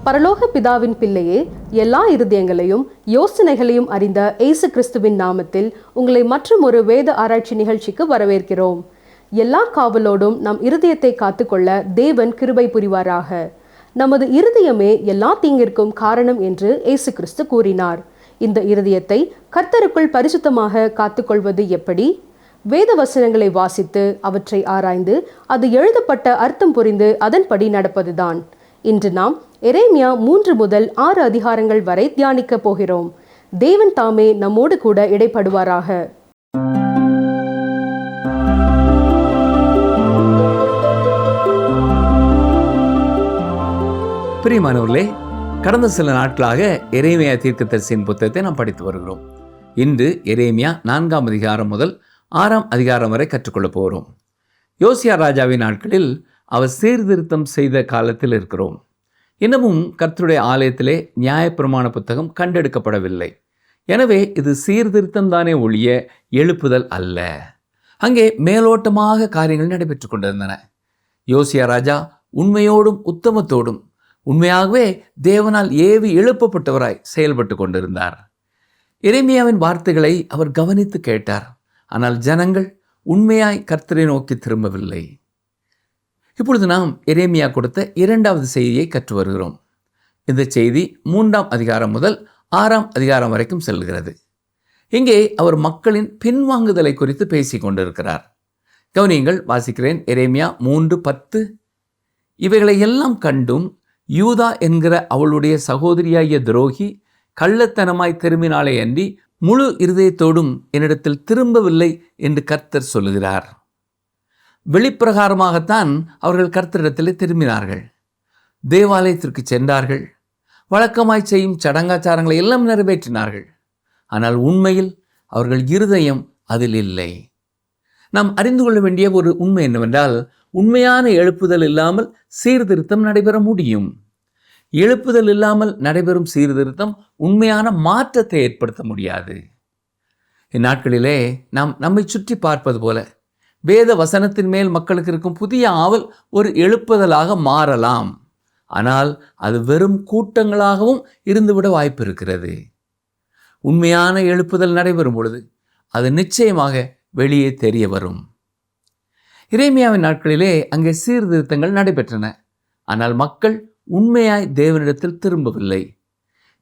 பரலோக பிதாவின் பிள்ளையே, எல்லா இருதயங்களையும் யோசனைகளையும் அறிந்த இயேசு கிறிஸ்துவின் நாமத்தில் உங்களை மற்றும் ஒரு வேத ஆராய்ச்சி நிகழ்ச்சிக்கு வரவேற்கிறோம். எல்லா காவலோடும் நம் இருதயத்தை காத்துக்கொள்ள தேவன் கிருபை புரிவாராக. நமது இருதயமே எல்லா தீங்கிற்கும் காரணம் என்று இயேசு கிறிஸ்து கூறினார். இந்த இருதயத்தை கர்த்தருக்குள் பரிசுத்தமாக காத்துக்கொள்வது எப்படி? வேத வசனங்களை வாசித்து அவற்றை ஆராய்ந்து அது எழுதப்பட்ட அர்த்தம் புரிந்து அதன்படி நடப்பதுதான். இன்று நாம் எரேமியா 3 முதல் 6 அதிகாரங்கள் வரை தியானிக்க போகிறோம். தேவன் தாமே நம்மோடு கூட இடைப்படுவாராக. பிரியமானவர்களே, கடந்த சில நாட்களாக எரேமியா தீர்க்கதரிசியின் புத்தகத்தை நாம் படித்து வருகிறோம். இன்று எரேமியா 4ஆம் அதிகாரம் முதல் 6ஆம் அதிகாரம் வரை கற்றுக்கொள்ள போகிறோம். யோசியா ராஜாவின் நாட்களில் அவர் சீர்திருத்தம் செய்த காலத்தில் இருக்கிறோம். இன்னமும் கர்த்தருடைய ஆலயத்திலே நியாயப்பிரமாண புத்தகம் கண்டெடுக்கப்படவில்லை. எனவே இது சீர்திருத்தம் தானே ஒழிய எழுப்புதல் அல்ல. அங்கே மேலோட்டமாக காரியங்கள் நடைபெற்று கொண்டிருந்தன. யோசியா ராஜா உண்மையோடும் உத்தமத்தோடும் உண்மையாகவே தேவனால் ஏவி எழுப்பப்பட்டவராய் செயல்பட்டு கொண்டிருந்தார். எரேமியாவின் வார்த்தைகளை அவர் கவனித்து கேட்டார். ஆனால் ஜனங்கள் உண்மையாய் கர்த்தரை நோக்கி திரும்பவில்லை. இப்பொழுது நாம் எரேமியா கொடுத்த 2வது செய்தியை கற்று வருகிறோம். இந்த செய்தி 3ஆம் அதிகாரம் முதல் 6ஆம் அதிகாரம் வரைக்கும் செல்கிறது. இங்கே அவர் மக்களின் பின்வாங்குதலை குறித்து பேசி கொண்டிருக்கிறார். கவனியங்கள், வாசிக்கிறேன். எரேமியா 3:10. இவைகளை எல்லாம் கண்டும் யூதா என்கிற அவளுடைய சகோதரியாகிய துரோகி கள்ளத்தனமாய் திரும்பினாலே அன்றி முழு இருதயத்தோடும் என்னிடத்தில் திரும்பவில்லை என்று கர்த்தர் சொல்லுகிறார். வெளிப்பிரகாரமாகத்தான் அவர்கள் கர்த்தரிடத்திலே திரும்பினார்கள். தேவாலயத்திற்கு சென்றார்கள். வழக்கமாய் செய்யும் சடங்காச்சாரங்களை எல்லாம் நிறைவேற்றினார்கள். ஆனால் உண்மையில் அவர்கள் இருதயம் அதில் இல்லை. நாம் அறிந்து கொள்ள வேண்டிய ஒரு உண்மை என்னவென்றால், உண்மையான எழுப்புதல் இல்லாமல் சீர்திருத்தம் நடைபெற முடியும். எழுப்புதல் இல்லாமல் நடைபெறும் சீர்திருத்தம் உண்மையான மாற்றத்தை ஏற்படுத்த முடியாது. இந்நாட்களிலே நாம் நம்மை சுற்றி பார்ப்பது போல வேத வசனத்தின் மேல் மக்களுக்கு இருக்கும் புதிய ஆவல் ஒரு எழுப்புதலாக மாறலாம். ஆனால் அது வெறும் கூட்டங்களாகவும் இருந்துவிட வாய்ப்பு இருக்கிறது. உண்மையான எழுப்புதல் நடைபெறும் பொழுது அது நிச்சயமாக வெளியே தெரிய வரும். எரேமியாவின் நாட்களிலே அங்கே சீர்திருத்தங்கள் நடைபெற்றன. ஆனால் மக்கள் உண்மையாய் தேவனிடத்தில் திரும்பவில்லை.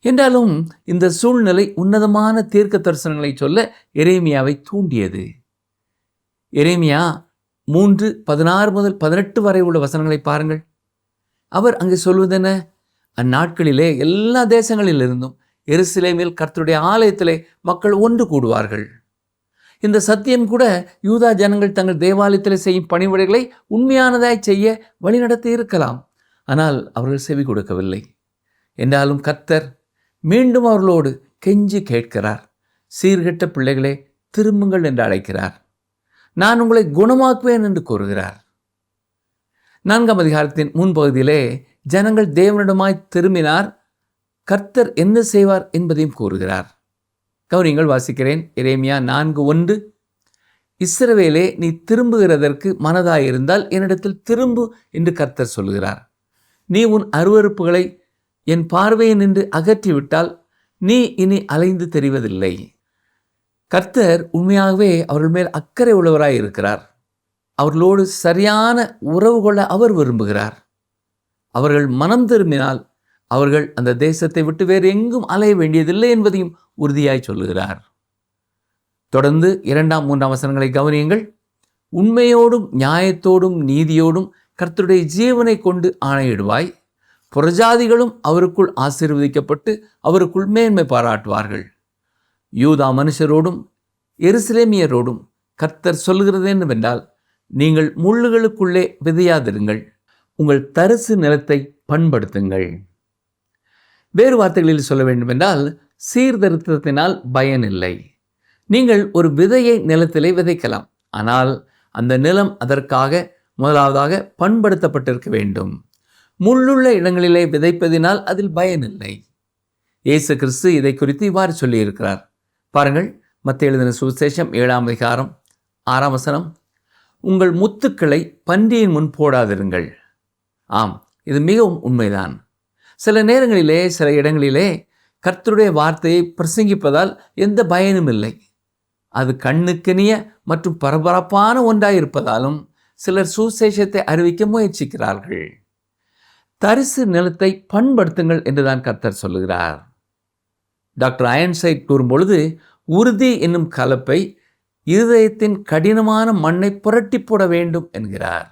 என்றாலும் இந்த சூழ்நிலை உன்னதமான தீர்க்க தரிசனங்களை சொல்ல எரேமியாவை தூண்டியது. எரேமியா 3:16 முதல் 18 வரை உள்ள வசனங்களை பாருங்கள். அவர் அங்கே சொல்வதென்ன? அந்நாட்களிலே எல்லா தேசங்களிலிருந்தும் எருசலேமில் கர்த்தருடைய ஆலயத்திலே மக்கள் ஒன்று கூடுவார்கள். இந்த சத்தியம் கூட யூதா ஜனங்கள் தங்கள் தேவாலயத்தில் செய்யும் பணிவிடைகளை உண்மையானதாய் செய்ய வழிநடத்தி இருக்கலாம். ஆனால் அவர்கள் செவி கொடுக்கவில்லை. என்றாலும் கர்த்தர் மீண்டும் அவர்களோடு கெஞ்சி கேட்கிறார். சீர்கெட்ட பிள்ளைகளே, திரும்புங்கள் என்று அழைக்கிறார். நான் உங்களை குணமாக்குவேன் என்று கூறுகிறார். 4ஆம் அதிகாரத்தின் முன்பகுதியிலே ஜனங்கள் தேவனிடமாய் திரும்பினார். கர்த்தர் என்ன செய்வார் என்பதையும் கூறுகிறார். கவனிங்கள், வாசிக்கிறேன். எரேமியா 4:1. இஸ்ரவேலே, நீ திரும்புகிறதற்கு மனதாயிருந்தால் என்னிடத்தில் திரும்பு என்று கர்த்தர் சொல்கிறார். நீ உன் அருவருப்புகளை என் பார்வையை நின்று அகற்றிவிட்டால் நீ இனி அலைந்து தெரிவதில்லை. கர்த்தர் உண்மையாகவே அவர்கள் மேல் அக்கறை உள்ளவராய் இருக்கிறார். அவர்களோடு சரியான உறவு கொள்ள அவர் விரும்புகிறார். அவர்கள் மனம் திரும்பினால் அவர்கள் அந்த தேசத்தை விட்டு வேறு எங்கும் அலைய வேண்டியதில்லை என்பதையும் உறுதியாய் சொல்லுகிறார். தொடர்ந்து 2ஆம் 3ஆம் வசனங்களை கவனியுங்கள். உண்மையோடும் நியாயத்தோடும் நீதியோடும் கர்த்தருடைய ஜீவனை கொண்டு ஆணையிடுவாய். புறஜாதிகளும் அவருக்குள் ஆசீர்வதிக்கப்பட்டு அவருக்குள் மேன்மை பாராட்டுவார்கள். யூதா மனுஷரோடும் எருசலேமியரோடும் கர்த்தர் சொல்லுகிறது என்னவென்றால், நீங்கள் முள்ளுகளுக்குள்ளே விதையாதிருங்கள், உங்கள் தரிசு நிலத்தை பண்படுத்துங்கள். வேறு வார்த்தைகளில் சொல்ல வேண்டுமென்றால், சீர்திருத்தத்தினால் பயனில்லை. நீங்கள் ஒரு விதையை நிலத்திலே விதைக்கலாம். ஆனால் அந்த நிலம் அதற்காக முதலாவதாக பண்படுத்தப்பட்டிருக்க வேண்டும். முள்ளுள்ள இடங்களிலே விதைப்பதினால் அதில் பயனில்லை. இயேசு கிறிஸ்து இதை குறித்து இவ்வாறு சொல்லியிருக்கிறார். பாருங்கள், மத்தேயு எழுதின சுவிசேஷம் 7ஆம் அதிகாரம் 6ஆம் வசனம். உங்கள் முத்துக்களை பன்றியின் முன் போடாதிருங்கள். ஆம், இது மிகவும் உண்மைதான். சில நேரங்களிலே சில இடங்களிலே கர்த்தருடைய வார்த்தையை பிரசங்கிப்பதால் எந்த பயனும் இல்லை. அது கண்ணுக்கினிய மற்றும் பரபரப்பான ஒன்றாயிருப்பதாலும் சிலர் சுசேஷத்தை அறிவிக்க முயற்சிக்கிறார்கள். தரிசு நிலத்தை பண்படுத்துங்கள் என்றுதான் கர்த்தர் சொல்லுகிறார். டாக்டர் அயன்சைட் கூறும்பொழுது, உறுதி என்னும் கலப்பை இருதயத்தின் கடினமான மண்ணை புரட்டி போட வேண்டும் என்கிறார்.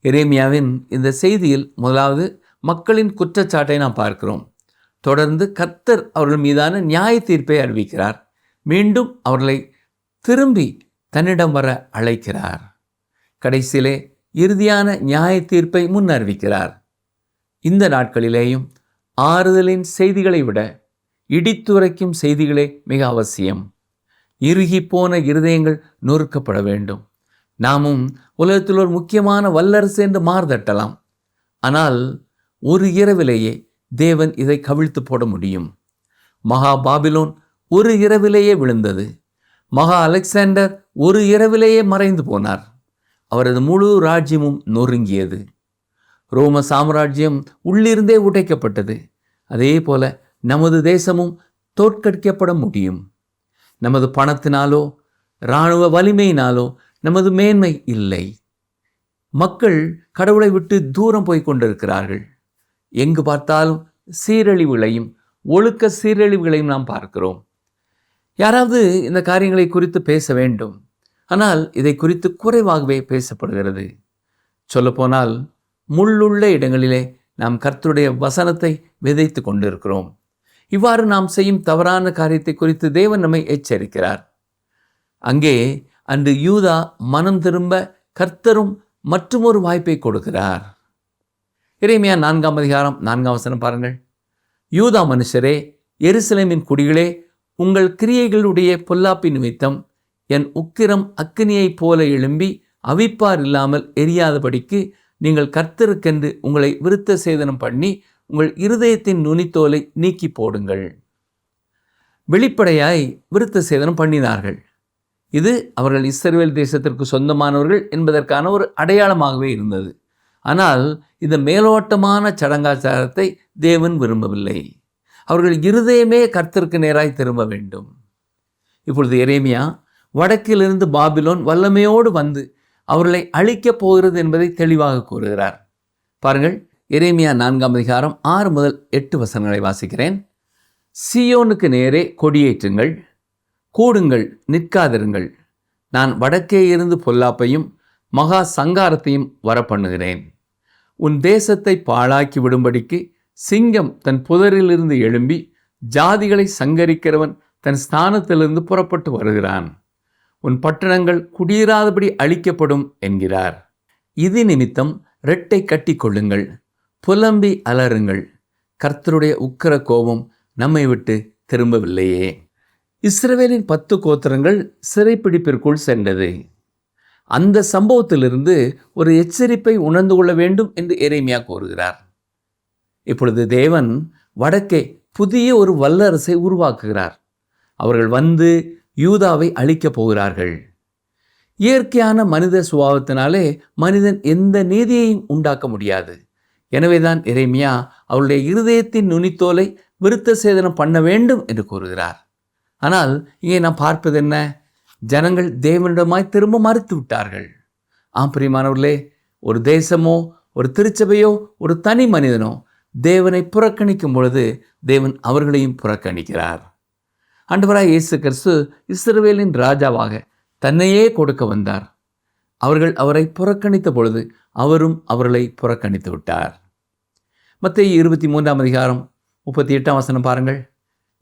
எரேமியாவின் இந்த செய்தியில் முதலாவது மக்களின் குற்றச்சாட்டை நாம் பார்க்கிறோம். தொடர்ந்து கர்த்தர் அவர்கள் மீதான நியாய தீர்ப்பை அறிவிக்கிறார். மீண்டும் அவர்களை திரும்பி தன்னிடம் வர அழைக்கிறார். கடைசியிலே இறுதியான நியாய தீர்ப்பை முன் அறிவிக்கிறார். இந்த நாட்களிலேயும் ஆறுதலின் செய்திகளை விட இடித்துரைக்கும் செய்திகளே மிக அவசியம். இறுகி போன இருதயங்கள் நொறுக்கப்பட வேண்டும். நாமும் உலகத்தில் ஒரு முக்கியமான வல்லரசு என்று மார்தட்டலாம். ஆனால் ஒரு இரவிலேயே தேவன் இதை கவிழ்த்து போட முடியும். மகா பாபிலோன் ஒரு இரவிலேயே விழுந்தது. மகா அலெக்சாண்டர் ஒரு இரவிலேயே மறைந்து போனார். அவரது முழு ராஜ்யமும் நொறுங்கியது. ரோம சாம்ராஜ்யம் உள்ளிருந்தே உடைக்கப்பட்டது. அதே போல நமது தேசமும் தோற்கடிக்கப்பட முடியும். நமது பணத்தினாலோ இராணுவ வலிமையினாலோ நமது மேன்மை இல்லை. மக்கள் கடவுளை விட்டு தூரம் போய் கொண்டிருக்கிறார்கள். எங்கு பார்த்தாலும் சீரழிவுகளையும் ஒழுக்க சீரழிவுகளையும் நாம் பார்க்கிறோம். யாராவது இந்த காரியங்களை குறித்து பேச வேண்டும். ஆனால் இதை குறித்து குறைவாகவே பேசப்படுகிறது. சொல்லப்போனால் முள்ளுள்ள இடங்களிலே நாம் கர்த்தருடைய வசனத்தை விதைத்து கொண்டிருக்கிறோம். இவ்வாறு நாம் செய்யும் தவறான காரியத்தை குறித்து தேவன் நம்மை எச்சரிக்கிறார். அங்கே அன்று யூதா மனம் திரும்ப கர்த்தரும் மற்றுமொரு வாய்ப்பை கொடுக்கிறார். எரேமியா 4ஆம் அதிகாரம் 4ஆம் வசனம் பாருங்கள். யூதா மனுஷரே, எருசலேமின் குடிகளே, உங்கள் கிரியைகளுடைய பொல்லாப்பின் நிமித்தம் என் உக்கிரம் அக்கினியைப் போல எழும்பி அவிப்பார் இல்லாமல் எரியாதபடிக்கு நீங்கள் கர்த்தருக்கென்று உங்களை விருத்த சேதனம் பண்ணி உங்கள் இருதயத்தின் நுனித்தோலை நீக்கி போடுங்கள். வெளிப்படையாய் விருத்த சேதனம் பண்ணினார்கள். இது அவர்கள் இஸ்ரவேல் தேசத்திற்கு சொந்தமானவர்கள் என்பதற்கான ஒரு அடையாளமாகவே இருந்தது. ஆனால் இந்த மேலோட்டமான சடங்காச்சாரத்தை தேவன் விரும்பவில்லை. அவர்கள் இருதயமே கர்த்தருக்கு நேராய் திரும்ப வேண்டும். இப்பொழுது எரேமியா வடக்கிலிருந்து பாபிலோன் வல்லமையோடு வந்து அவர்களை அழிக்கப் போகிறது என்பதை தெளிவாக கூறுகிறார். பாருங்கள், எரேமியா 4ஆம் அதிகாரம் 6 முதல் 8 வசனங்களை வாசிக்கிறேன். சீயோனுக்கு நேரே கொடியேற்றுங்கள், கூடுங்கள், நிற்காதிருங்கள். நான் வடக்கே இருந்து பொல்லாப்பையும் மகா சங்காரத்தையும் வரப்பண்ணுகிறேன். உன் தேசத்தை பாழாக்கி விடும்படிக்கு சிங்கம் தன் புதரிலிருந்து எழும்பி ஜாதிகளை சங்கரிக்கிறவன் தன் ஸ்தானத்திலிருந்து புறப்பட்டு வருகிறான். உன் பட்டணங்கள் குடியிராதபடி அழிக்கப்படும் என்கிறார். இது நிமித்தம் ரெட்டை கட்டி கொள்ளுங்கள், புலம்பி அலறுங்கள். கர்த்தருடைய உக்கிர கோபம் நம்மை விட்டு திரும்பவில்லையே. இஸ்ரவேலின் 10 கோத்திரங்கள் சிறைப்பிடிப்பிற்குள் சென்றது. அந்த சம்பவத்திலிருந்து ஒரு எச்சரிப்பை உணர்ந்து கொள்ள வேண்டும் என்று எரேமியா கூறுகிறார். இப்பொழுது தேவன் வடக்கே புதிய ஒரு வல்லரசை உருவாக்குகிறார். அவர்கள் வந்து யூதாவை அழிக்கப் போகிறார்கள். இயற்கையான மனித சுபாவத்தினாலே மனிதன் எந்த நீதியையும் உண்டாக்க முடியாது. எனவேதான் எரேமியா அவருடைய இருதயத்தின் நுனித்தோலை விருத்த சேதனம் பண்ண வேண்டும் என்று கூறுகிறார். ஆனால் இங்கே நாம் பார்ப்பது என்ன? ஜனங்கள் தேவனிடமாய் திரும்ப மறுத்து விட்டார்கள். பிரியமானவர்களே, ஒரு தேசமோ ஒரு திருச்சபையோ ஒரு தனி மனிதனோ தேவனை புறக்கணிக்கும் பொழுது தேவன் அவர்களையும் புறக்கணிக்கிறார். ஆண்டவராய் இயேசு கிறிஸ்து இஸ்ரவேலின் ராஜாவாக தன்னையே கொடுக்க வந்தார். அவர்கள் அவரை புறக்கணித்த பொழுது அவரும் அவர்களை புறக்கணித்து விட்டார். மத்தேயு 23ஆம் அதிகாரம் 38ஆம் வசனம் பாருங்கள்.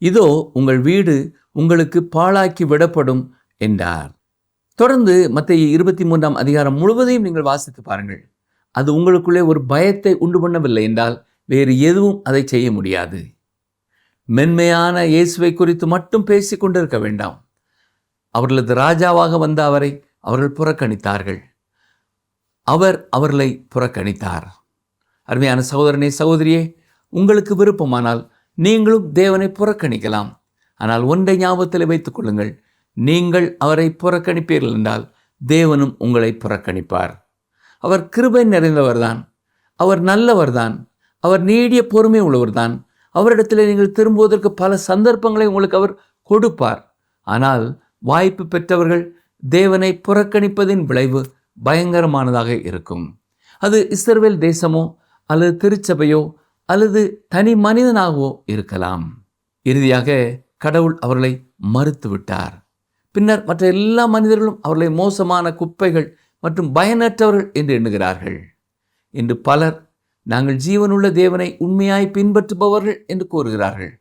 இதோ உங்கள் வீடு உங்களுக்கு பாழாக்கி விடப்படும் என்றார். தொடர்ந்து மத்தேயு 23ஆம் அதிகாரம் முழுவதையும் நீங்கள் வாசித்து பாருங்கள். அது உங்களுக்குள்ளே ஒரு பயத்தை உண்டு பண்ணவில்லை என்றால் வேறு எதுவும் அதை செய்ய முடியாது. மென்மையான இயேசுவை குறித்து மட்டும் பேசி கொண்டிருக்க வேண்டாம். அவர்களது ராஜாவாக வந்த அவரை அவர்கள் புறக்கணித்தார்கள். அவர் அவர்களை புறக்கணித்தார். அருமையான சகோதரனே, சகோதரியே, உங்களுக்கு விருப்பமானால் நீங்களும் தேவனை புறக்கணிக்கலாம். ஆனால் ஒன்றை ஞாபகத்தில் வைத்துக் கொள்ளுங்கள், நீங்கள் அவரை புறக்கணிப்பீர்கள் என்றால் தேவனும் உங்களை புறக்கணிப்பார். அவர் கிருபை நிறைந்தவர்தான், அவர் நல்லவர்தான், அவர் நீடிய பொறுமை உள்ளவர்தான். அவரிடத்தில் நீங்கள் திரும்புவதற்கு பல சந்தர்ப்பங்களை உங்களுக்கு அவர் கொடுப்பார். ஆனால் வாய்ப்பு பெற்றவர்கள் தேவனை புறக்கணிப்பதின் விளைவு பயங்கரமானதாக இருக்கும். அது இஸ்ரவேல் தேசமோ அல்லது திருச்சபையோ அல்லது தனி மனிதனாகவோ இருக்கலாம். இறுதியாக கடவுள் அவர்களை மறுத்துவிட்டார். பின்னர் மற்ற எல்லா மனிதர்களும் அவர்களை மோசமான குப்பைகள் மற்றும் பயனற்றவர்கள் என்று எண்ணுகிறார்கள். இன்று பலர் நாங்கள் ஜீவனுள்ள தேவனை உண்மையாய் பின்பற்றுபவர்கள் என்று கூறுகிறார்கள்.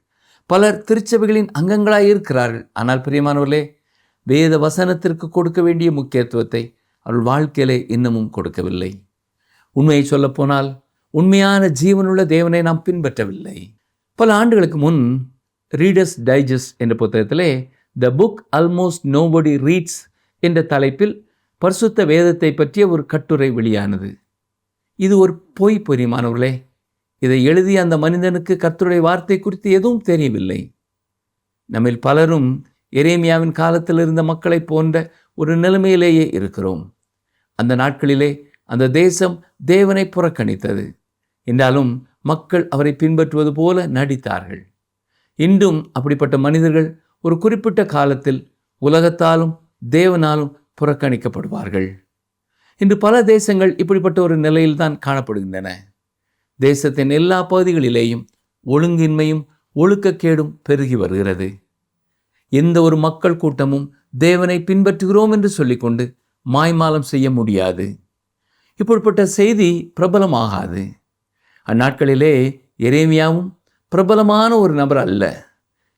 பலர் திருச்சபைகளின் அங்கங்களாய் இருக்கிறார்கள். ஆனால் பிரியமானவர்களே, வேத வசனத்திற்கு கொடுக்க வேண்டிய முக்கியத்துவத்தை அவர்கள் வாழ்க்கையிலே இன்னமும் கொடுக்கவில்லை. உண்மையை சொல்லப்போனால் உண்மையான ஜீவனுள்ள தேவனை நாம் பின்பற்றவில்லை. பல ஆண்டுகளுக்கு முன் ரீடர்ஸ் டைஜஸ்ட் என்ற புத்தகத்திலே the book almost nobody reads என்ற தலைப்பில் பரிசுத்த வேதத்தை பற்றிய ஒரு கட்டுரை வெளியானது. இது ஒரு பொய் பிரியமானவர்களே. இதை எழுதிய அந்த மனிதனுக்கு கர்த்தருடைய வார்த்தை குறித்து எதுவும் தெரியவில்லை. நம்மில் பலரும் எரேமியாவின் காலத்தில் இருந்த மக்களைப் போன்ற ஒரு நிலைமையிலேயே இருக்கிறோம். அந்த நாட்களிலே அந்த தேசம் தேவனை புறக்கணித்தது. என்றாலும் மக்கள் அவரை பின்பற்றுவது போல நடித்தார்கள். இன்றும் அப்படிப்பட்ட மனிதர்கள் ஒரு குறிப்பிட்ட காலத்தில் உலகத்தாலும் தேவனாலும் புறக்கணிக்கப்படுவார்கள். இன்று பல தேசங்கள் இப்படிப்பட்ட ஒரு நிலையில்தான் காணப்படுகின்றன. தேசத்தின் எல்லா பகுதிகளிலேயும் ஒழுங்கின்மையும் ஒழுக்கக்கேடும் பெருகி வருகிறது. எந்த ஒரு மக்கள் கூட்டமும் தேவனை பின்பற்றுகிறோம் என்று சொல்லிக்கொண்டு மாய்மாலம் செய்ய முடியாது. இப்படிப்பட்ட செய்தி பிரபலமாகாது. அந்நாட்களிலே எரேமியாவும் பிரபலமான ஒரு நபர் அல்ல.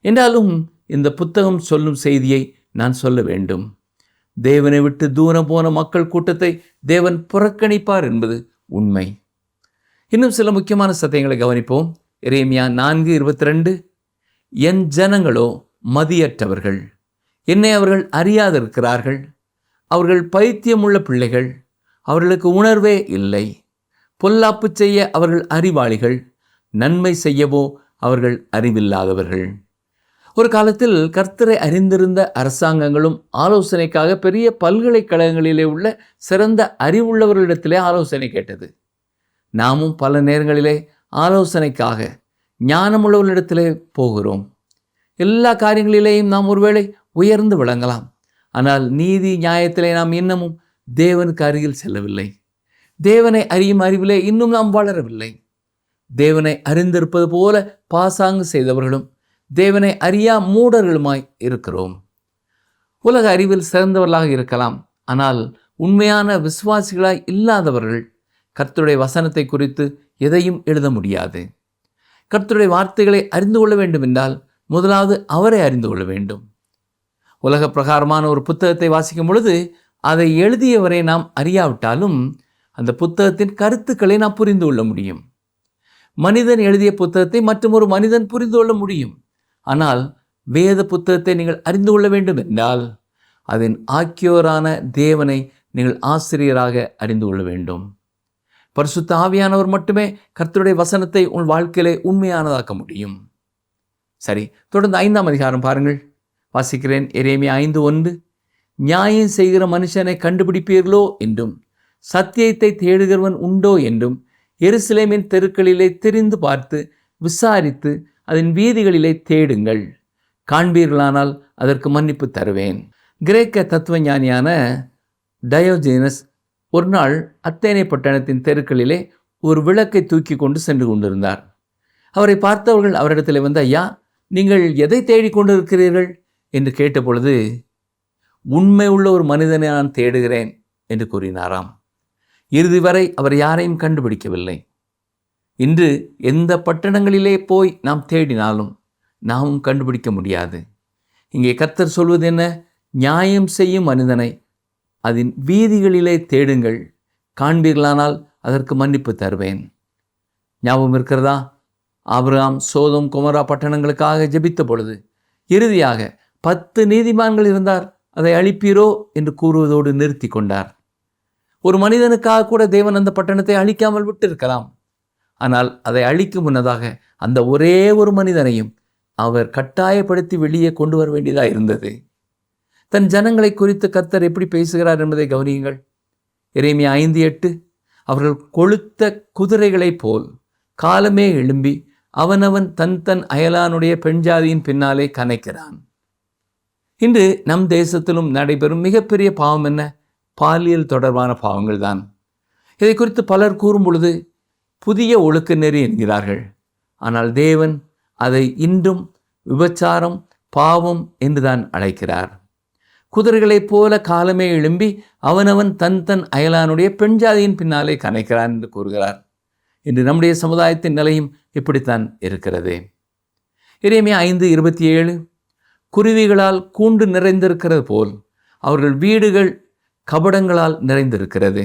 என்றாலும் இந்த புத்தகம் சொல்லும் செய்தியை நான் சொல்ல வேண்டும். தேவனை விட்டு தூரம் போன மக்கள் கூட்டத்தை தேவன் புறக்கணிப்பார் என்பது உண்மை. இன்னும் சில முக்கியமான சத்தியங்களை கவனிப்போம். எரேமியா 4:22, என் ஜனங்களோ மதியற்றவர்கள், என்னை அவர்கள் அறியாதிருக்கிறார்கள். அவர்கள் பைத்தியமுள்ள பிள்ளைகள், அவர்களுக்கு உணர்வே இல்லை. பொல்லாப்பு செய்ய அவர்கள் அறிவாளிகள், நன்மை செய்யவோ அவர்கள் அறிவில்லாதவர்கள். ஒரு காலத்தில் கர்த்தரை அறிந்திருந்த அரசாங்கங்களும் ஆலோசனைக்காக பெரிய பல்கலைக்கழகங்களிலே உள்ள சிறந்த அறிவுள்ளவர்களிடத்திலே ஆலோசனை கேட்டது. நாமும் பல நேரங்களிலே ஆலோசனைக்காக ஞானமுள்ளவர்களிடத்திலே போகிறோம். எல்லா காரியங்களிலேயும் நாம் ஒருவேளை உயர்ந்து விளங்கலாம். ஆனால் நீதி நியாயத்திலே நாம் இன்னமும் தேவனுக்கு அருகில் செல்லவில்லை. தேவனை அறியும் அறிவிலே இன்னும் நாம் வளரவில்லை. தேவனை அறிந்திருப்பது போல பாசாங்கு செய்தவர்களும் தேவனை அறியா மூடர்களுமாய் இருக்கிறோம். உலக அறிவில் சிறந்தவர்களாக இருக்கலாம். ஆனால் உண்மையான விசுவாசிகளாய் இல்லாதவர்கள் கர்த்தருடைய வசனத்தை குறித்து எதையும் எழுத முடியாது. கர்த்தருடைய வார்த்தைகளை அறிந்து கொள்ள வேண்டும் என்றால் முதலாவது அவரை அறிந்து கொள்ள வேண்டும். உலக பிரகாரமான ஒரு புத்தகத்தை வாசிக்கும் பொழுது அதை எழுதியவரை நாம் அறியாவிட்டாலும் அந்த புத்தகத்தின் கருத்துக்களை நாம் புரிந்து கொள்ள முடியும். மனிதன் எழுதிய புத்தகத்தை மற்றும் ஒரு மனிதன் புரிந்து கொள்ள முடியும். ஆனால் வேத புத்தகத்தை நீங்கள் அறிந்து கொள்ள வேண்டும் என்றால் அதன் ஆக்கியோரான தேவனை நீங்கள் ஆசிரியராக அறிந்து கொள்ள வேண்டும். பரிசுத்த ஆவியானவர் மட்டுமே கர்த்தருடைய வசனத்தை உங்கள் வாழ்க்கையிலே உண்மையானதாக்க முடியும். சரி, தொடர்ந்து 5ஆம் அதிகாரம் பாருங்கள். வாசிக்கிறேன். எரேமியா 5:1, நியாயம் செய்கிற மனுஷனை கண்டுபிடிப்பீர்களோ என்றும் சத்தியத்தை தேடுகிறவன் உண்டோ என்றும் எருசலேமின் தெருக்களிலே திரிந்து பார்த்து விசாரித்து அதன் வீதிகளிலே தேடுங்கள், காண்பீர்களானால் அதற்கு மன்னிப்பு தருவேன். கிரேக்க தத்துவ ஞானியான டயோஜெனஸ் ஒரு நாள் அத்தேனை பட்டணத்தின் தெருக்களிலே ஒரு விளக்கை தூக்கி கொண்டு சென்று கொண்டிருந்தார். அவரை பார்த்தவர்கள் அவரிடத்தில் வந்து, ஐயா, நீங்கள் எதை தேடிக்கொண்டு இருக்கிறீர்கள் என்று கேட்டபொழுது, உண்மை உள்ள ஒரு மனிதனை நான் தேடுகிறேன் என்று கூறினாராம். இறுதி வரை அவர் யாரையும் கண்டுபிடிக்கவில்லை. இன்று எந்த பட்டணங்களிலே போய் நாம் தேடினாலும் நாமும் கண்டுபிடிக்க முடியாது. இங்கே கர்த்தர் சொல்வது என்ன? நியாயம் செய்யும் மனிதனை அதன் வீதிகளிலே தேடுங்கள், காண்பீர்களானால் அதற்கு மன்னிப்பு தருவேன். ஞாபகம் இருக்கிறதா? ஆபிரகாம் சோதோம் கொமோரா பட்டணங்களுக்காக ஜெபித்த பொழுது இறுதியாக 10 நீதிமான்கள் இருந்தார், அதை அழிப்பீரோ என்று கூறுவதோடு நிறுத்தி கொண்டார். ஒரு மனிதனுக்காக கூட தேவன் அந்த பட்டணத்தை அழிக்காமல் விட்டிருக்கலாம். ஆனால் அதை அழிக்கும் முன்னதாக அந்த ஒரே ஒரு மனிதனையும் அவர் கட்டாயப்படுத்தி வெளியே கொண்டு வர வேண்டியதாக இருந்தது. தன் ஜனங்களை குறித்து கர்த்தர் எப்படி பேசுகிறார் என்பதை கவனியுங்கள். எரேமியா 5:8, அவர்கள் கொழுத்த குதிரைகளைப் போல் காலமே எழும்பி அவனவன் தன் தன் அயலானுடைய பெண்ஜாதியின் பின்னாலே கனைக்கிறான். இன்று நம் தேசத்திலும் நடைபெறும் மிகப்பெரிய பாவம் என்ன? பாலியல் தொடர்பான பாவங்கள் தான். இதை குறித்து பலர் கூறும் பொழுது புதிய ஒழுக்க நெறி என்கிறார்கள். ஆனால் தேவன் அதை இன்றும் விபச்சாரம், பாவம் என்றுதான் அழைக்கிறார். குதிரைகளைப் போல காலமே எழும்பி அவனவன் தன் தன் அயலானுடைய பெண்ஜாதியின் பின்னாலே கனைக்கிறான் என்று கூறுகிறார். இன்று நம்முடைய சமுதாயத்தின் நிலையும் இப்படித்தான் இருக்கிறது. எரேமியா 5:27, குருவிகளால் கூண்டு நிறைந்திருக்கிறது போல் அவர்கள் வீடுகள் கபடங்களால் நிறைந்திருக்கிறது.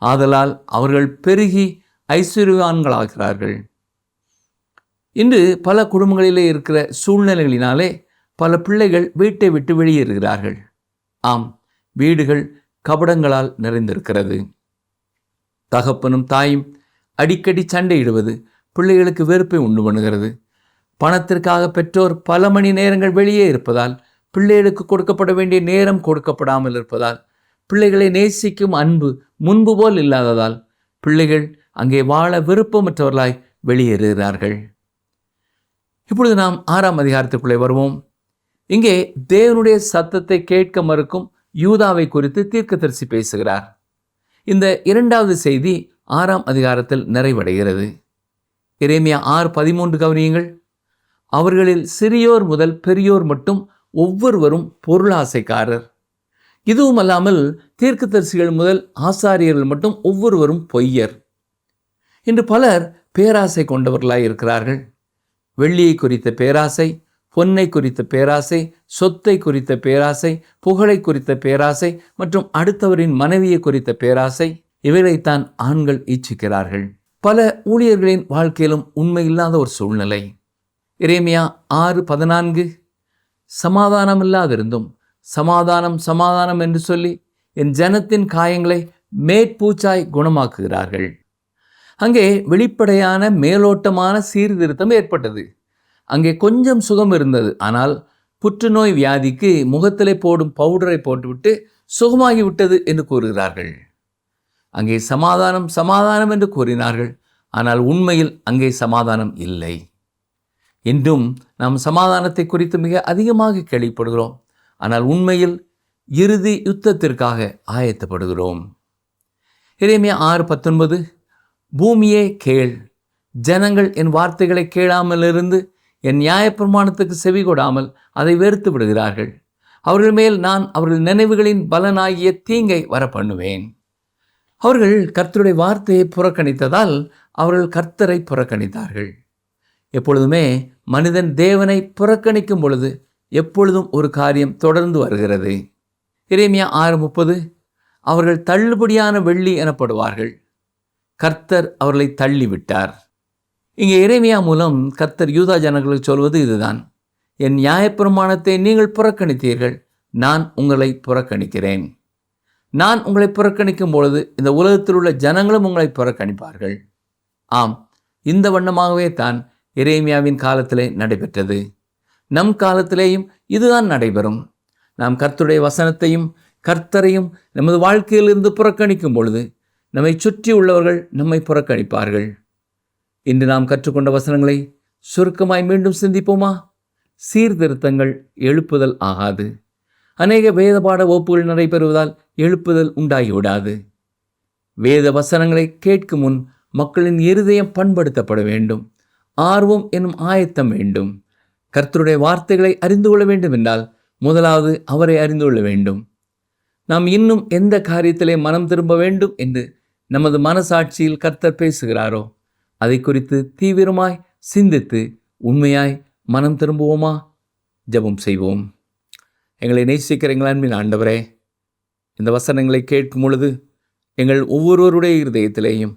ஆதலால் அவர்கள் பெருகி ஐஸ்வர்யவான்களாகிறார்கள். இன்று பல குடும்பங்களிலே இருக்கிற சூழ்நிலைகளினாலே பல பிள்ளைகள் வீட்டை விட்டு வெளியேறுகிறார்கள். ஆம், வீடுகள் கபடங்களால் நிறைந்திருக்கிறது. தகப்பனும் தாயும் அடிக்கடி சண்டையிடுவது பிள்ளைகளுக்கு வெறுப்பை உண்டு பண்ணுகிறது. பணத்திற்காக பெற்றோர் பல மணி நேரங்கள் வெளியே இருப்பதால், பிள்ளைகளுக்கு கொடுக்கப்பட வேண்டிய நேரம் கொடுக்கப்படாமல் இருப்பதால், பிள்ளைகளை நேசிக்கும் அன்பு முன்பு போல் இல்லாததால் பிள்ளைகள் அங்கே வாழ விருப்பமற்றவர்களாய் வெளியேறுகிறார்கள். இப்பொழுது நாம் 6ஆம் அதிகாரத்துக்குள்ளே வருவோம். இங்கே தேவனுடைய சத்தத்தை கேட்க மறுக்கும் யூதாவை குறித்து தீர்க்கதரிசி பேசுகிறார். இந்த 2வது செய்தி 6ஆம் அதிகாரத்தில் நிறைவடைகிறது. எரேமியா 6:13 கவனியுங்கள். அவர்களில் சிறியோர் முதல் பெரியோர் மட்டும் ஒவ்வொருவரும் பொருளாசைக்காரர். இதுவும் அல்லாமல் தீர்க்கதரிசிகள் முதல் ஆசாரியர்கள் மட்டும் ஒவ்வொருவரும் பொய்யர். இன்று பலர் பேராசை கொண்டவர்களாய் இருக்கிறார்கள். வெள்ளியை குறித்த பேராசை, பொன்னை குறித்த பேராசை, சொத்தை குறித்த பேராசை, புகழை குறித்த பேராசை மற்றும் அடுத்தவரின் மனைவியை குறித்த பேராசை, இவைகளைத்தான் ஆண்கள் ஈச்சிக்கிறார்கள். பல ஊழியர்களின் வாழ்க்கையிலும் உண்மையில்லாத ஒரு சூழ்நிலை. எரேமியா 6:14, சமாதானம் இல்லாதிருந்தும் சமாதானம் சமாதானம் என்று சொல்லி என் ஜனத்தின் காயங்களை மேற்பூச்சாய் குணமாக்குகிறார்கள். அங்கே வெளிப்படையான மேலோட்டமான சீர்திருத்தம் ஏற்பட்டது. அங்கே கொஞ்சம் சுகம் இருந்தது. ஆனால் புற்றுநோய் வியாதிக்கு முகத்திலே போடும் பவுடரை போட்டுவிட்டு சுகமாகிவிட்டது என்று கூறுகிறார்கள். அங்கே சமாதானம் சமாதானம் என்று கூறினார்கள். ஆனால் உண்மையில் அங்கே சமாதானம் இல்லை. இன்றும் நாம் சமாதானத்தை குறித்து மிக அதிகமாக கேள்விப்படுகிறோம். ஆனால் உண்மையில் இறுதி யுத்தத்திற்காக ஆயத்தப்படுகிறோம். எரேமியா 6:19, பூமியே கேள், ஜனங்கள் என் வார்த்தைகளை கேளாமல் இருந்து என் நியாயப்பிரமாணத்துக்கு செவி கொடாமல் அதை வெறுத்து விடுகிறார்கள். அவர்கள் மேல் நான் அவர்கள் நினைவுகளின் பலனாகிய தீங்கை வரப்பண்ணுவேன். அவர்கள் கர்த்தருடைய வார்த்தையை புறக்கணித்ததால் அவர்கள் கர்த்தரை புறக்கணித்தார்கள். எப்பொழுதுமே மனிதன் தேவனை புறக்கணிக்கும் பொழுது எப்பொழுதும் ஒரு காரியம் தொடர்ந்து வருகிறது. எரேமியா 6:30, அவர்கள் தள்ளுபடியான வெள்ளி எனப்படுவார்கள், கர்த்தர் அவர்களை தள்ளிவிட்டார். இங்கே எரேமியா மூலம் கர்த்தர் யூதா ஜனங்களுக்கு சொல்வது இதுதான். என் நியாயப்பிரமாணத்தை நீங்கள் புறக்கணித்தீர்கள், நான் உங்களை புறக்கணிக்கிறேன். நான் உங்களை புறக்கணிக்கும் பொழுது இந்த உலகத்தில் உள்ள ஜனங்களும் உங்களை புறக்கணிப்பார்கள். ஆம், இந்த வண்ணமாகவே தான் எரேமியாவின் காலத்திலே நடைபெற்றது. நம் காலத்திலேயும் இதுதான் நடைபெறும். நாம் கர்த்தருடைய வசனத்தையும் கர்த்தரையும் நமது வாழ்க்கையிலிருந்து புறக்கணிக்கும் பொழுது நம்மை சுற்றி உள்ளவர்கள் நம்மை புறக்கணிப்பார்கள். இன்று நாம் கற்றுக்கொண்ட வசனங்களை சுருக்கமாய் மீண்டும் சிந்திப்போமா? சீர்திருத்தங்கள் எழுப்புதல் ஆகாது. அநேக வேதபாட வகுப்புகள் நடைபெறுவதால் எழுப்புதல் உண்டாகிவிடாது. வேத வசனங்களை கேட்கும் முன் மக்களின் இருதயம் பண்படுத்தப்பட வேண்டும். ஆர்வம் என்னும் ஆயத்தம் வேண்டும். கர்த்தருடைய வார்த்தைகளை அறிந்து கொள்ள வேண்டும் என்றால் முதலாவது அவரை அறிந்து கொள்ள வேண்டும். நாம் இன்னும் எந்த காரியத்திலே மனம் திரும்ப வேண்டும் என்று நமது மனசாட்சியில் கர்த்தர் பேசுகிறாரோ அதை குறித்து தீவிரமாய் சிந்தித்து உண்மையாய் மனம் திரும்புவோமா? ஜெபம் செய்வோம். எங்களை நேசிக்கிற எங்கள் அன்பின் ஆண்டவரே, இந்த வசனங்களை கேட்கும் பொழுது எங்கள் ஒவ்வொருவருடைய இருதயத்திலேயும்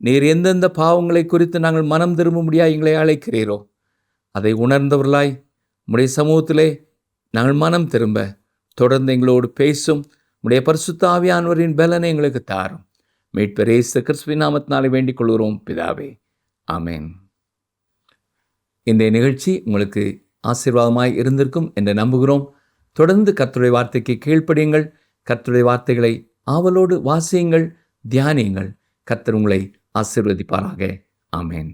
நீர் எந்தெந்த பாவங்களை குறித்து நாங்கள் மனம் திரும்பும்படியாக எங்களை அழைக்கிறீரோ அதை உணர்ந்தவர்களாய் உம்முடைய சமூகத்திலே நாங்கள் மனம் திரும்ப தொடர்ந்து எங்களோடு பேசும் உம்முடைய பரிசுத்த ஆவியானவரின் பலனை எங்களுக்கு தாரும். மீட்பர் இயேசு கிறிஸ்துவின் நாமத்தினாலே வேண்டிக் கொள்கிறோம் பிதாவே, ஆமேன். இந்த நிகழ்ச்சி உங்களுக்கு ஆசீர்வாதமாய் இருந்திருக்கும் என்று நம்புகிறோம். தொடர்ந்து கர்த்தருடைய வார்த்தைக்கு கீழ்ப்படியுங்கள். கர்த்தருடைய வார்த்தைகளை ஆவலோடு வாசியுங்கள், தியானியுங்கள். கர்த்தர் உங்களை ஆசீர்வதிப்பாராக. ஆமேன்.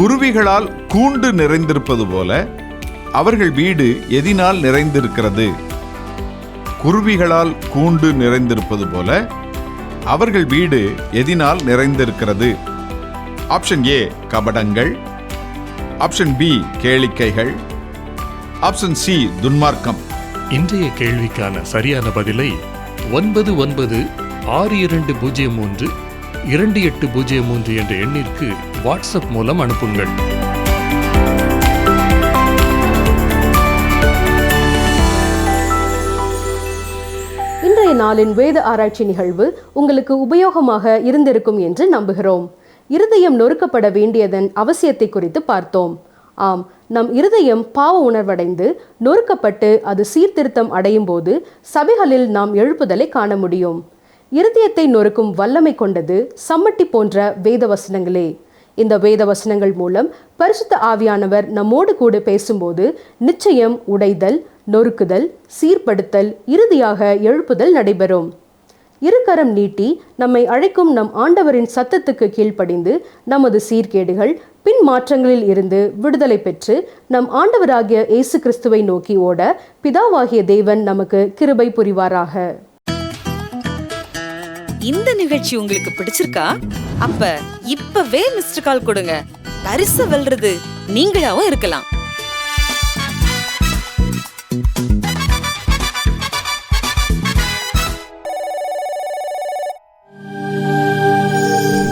குருவிகளால் கூண்டு நிறைந்திருப்பது போல அவர்கள் வீடு எதினால் நிறைந்திருக்கிறது? குருவிகளால் கூண்டு நிறைந்திருப்பது போல அவர்கள் வீடு எதினால் நிறைந்திருக்கிறது? ஆப்ஷன் ஏ கபடங்கள், ஆப்ஷன் பி கேளிக்கைகள், ஆப்ஷன் சி துன்மார்க்கம். இன்றைய கேள்விக்கான சரியான பதிலை 9962032803 என்ற எண்ணிற்கு வாட்ஸ்அப் மூலம் அனுப்புங்கள். இன்றைய நாளின் வேத ஆராய்ச்சி நிகழ்வு உங்களுக்கு உபயோகமாக இருந்திருக்கும் என்று நம்புகிறோம். இருதயம் நொறுக்கப்பட வேண்டியதன் அவசியத்தை குறித்து பார்த்தோம். ஆம், நம் இருதயம் பாவ உணர்வடைந்து நொறுக்கப்பட்டு அது சீர்திருத்தம் அடையும் போது சபைகளில் நாம் எழுப்புதலை காண முடியும். இருதயத்தை நொறுக்கும் வல்லமை கொண்டது சம்மட்டி போன்ற வேத வசனங்களே. இந்த வேத வசனங்கள் மூலம் பரிசுத்த ஆவியானவர் நம்மோடு கூட பேசும்போது நிச்சயம் உடைதல், நொறுக்குதல், சீர்படுத்தல், இறுதியாக எழுப்புதல் நடைபெறும். இருகரம் நீட்டி நம்மை அழைக்கும் நம் ஆண்டவரின் சத்தத்துக்கு கீழ்ப்படிந்து நமது சீர்கேடுகள், பின் மாற்றங்களில் இருந்து விடுதலை பெற்று நம் ஆண்டவராகிய இயேசு கிறிஸ்துவை நோக்கி ஓட பிதாவாகிய தேவன் நமக்கு கிருபை புரிவாராக. இந்த நிகழ்ச்சி உங்களுக்கு பிடிச்சிருக்கா? அப்ப இப்பவே மிஸ்டர் கால் கொடுங்க. பரிசு வெல்றது நீங்களாவும் இருக்கலாம்.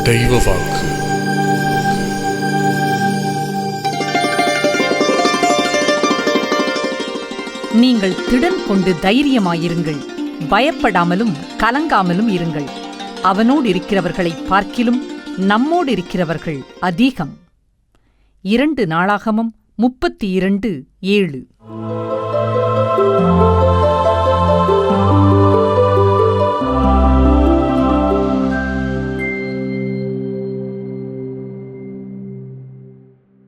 தெய்வ வாக்கு. நீங்கள் திடன் கொண்டு தைரியமாயிருங்கள், பயப்படாமலும் கலங்காமலும் இருங்கள். அவனோடு இருக்கிறவர்களை பார்க்கிலும் நம்மோடு இருக்கிறவர்கள் அதிகம். 2 நாளாகமம் 32:7.